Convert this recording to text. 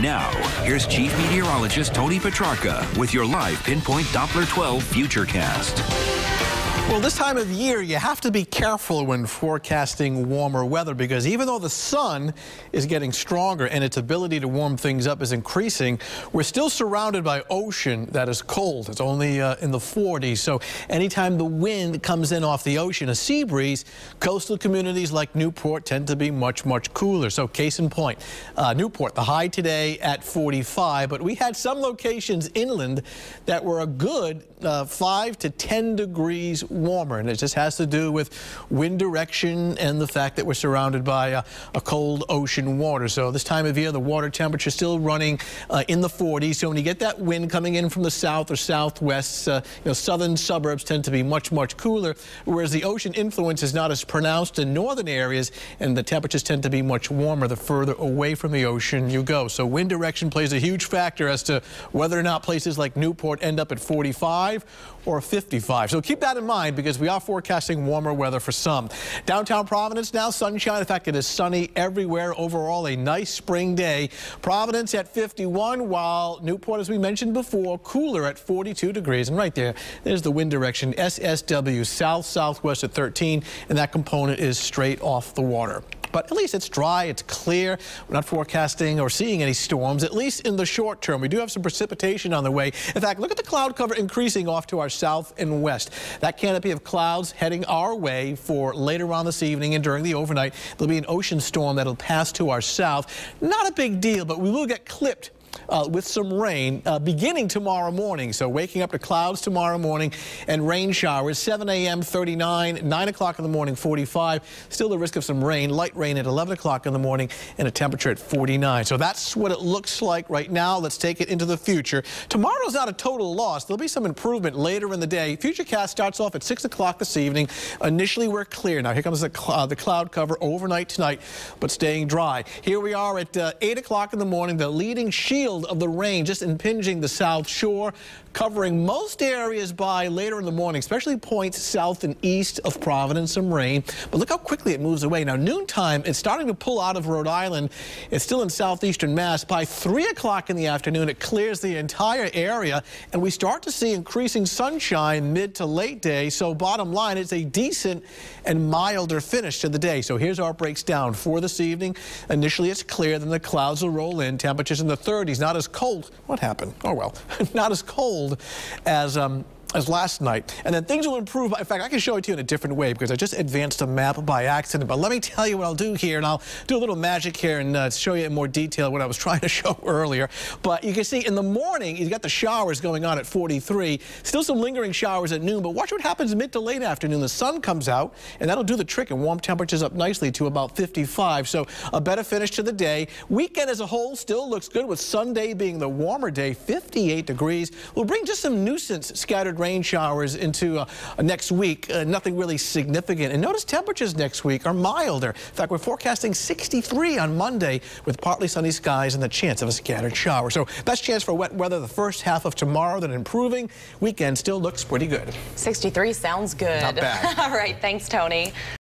Now, here's Chief Meteorologist Tony Petrarca with your live Pinpoint Doppler 12 Futurecast. Well, this time of year, you have to be careful when forecasting warmer weather because even though the sun is getting stronger and its ability to warm things up is increasing, we're still surrounded by ocean that is cold. It's only in the 40s. So anytime the wind comes in off the ocean, a sea breeze, coastal communities like Newport tend to be much, much cooler. So case in point, Newport, the high today at 45, but we had some locations inland that were a good 5 to 10 degrees warmer, and it just has to do with wind direction and the fact that we're surrounded by a cold ocean water. So this time of year, the water temperature is still running in the 40s. So when you get that wind coming in from the south or southwest, southern suburbs tend to be much, much cooler, whereas the ocean influence is not as pronounced in northern areas, and the temperatures tend to be much warmer the further away from the ocean you go. So wind direction plays a huge factor as to whether or not places like Newport end up at 45 or 55. So keep that in mind because we are forecasting warmer weather for some. Downtown Providence now sunshine. In fact, it is sunny everywhere. Overall, a nice spring day. Providence at 51, while Newport, as we mentioned before, cooler at 42 degrees. And right there's the wind direction. SSW, south-southwest at 13, and that component is straight off the water. But at least it's dry, it's clear. We're not forecasting or seeing any storms, at least in the short term. We do have some precipitation on the way. In fact, look at the cloud cover increasing off to our south and west. That canopy of clouds heading our way for later on this evening and during the overnight. There'll be an ocean storm that'll pass to our south. Not a big deal, but we will get clipped with some rain beginning tomorrow morning. So waking up to clouds tomorrow morning and rain showers. 7 a.m. 39, 9 o'clock in the morning 45. Still the risk of some rain, light rain at 11 o'clock in the morning and a temperature at 49. So that's what it looks like right now. Let's take it into the future. Tomorrow's not a total loss. There'll be some improvement later in the day. Futurecast starts off at 6 o'clock this evening. Initially we're clear. Now here comes the cloud cover overnight tonight, but staying dry. Here we are at 8 o'clock in the morning. The leading shield of the rain just impinging the south shore, covering most areas by later in the morning, especially points south and east of Providence, some rain. But look how quickly it moves away. Now, noontime, it's starting to pull out of Rhode Island. It's still in southeastern Mass. By 3 o'clock in the afternoon, it clears the entire area, and we start to see increasing sunshine mid to late day. So bottom line, it's a decent and milder finish to the day. So here's our breaks down for this evening. Initially, it's clear, then the clouds will roll in. Temperatures in the 30s, not as cold. What happened? Oh, well, not as cold as last night. And then things will improve. In fact, I can show it to you in a different way because I just advanced a map by accident. But let me tell you what I'll do here, and I'll do a little magic here and show you in more detail what I was trying to show earlier. But you can see in the morning, you've got the showers going on at 43. Still some lingering showers at noon, but watch what happens mid to late afternoon. The sun comes out, and that'll do the trick and warm temperatures up nicely to about 55. So a better finish to the day. Weekend as a whole still looks good, with Sunday being the warmer day, 58 degrees. We'll bring just some nuisance scattered rain showers into next week. Nothing really significant. And notice temperatures next week are milder. In fact, we're forecasting 63 on Monday with partly sunny skies and the chance of a scattered shower. So best chance for wet weather the first half of tomorrow, then improving. Weekend still looks pretty good. 63 sounds good. Not bad. All right. Thanks, Tony.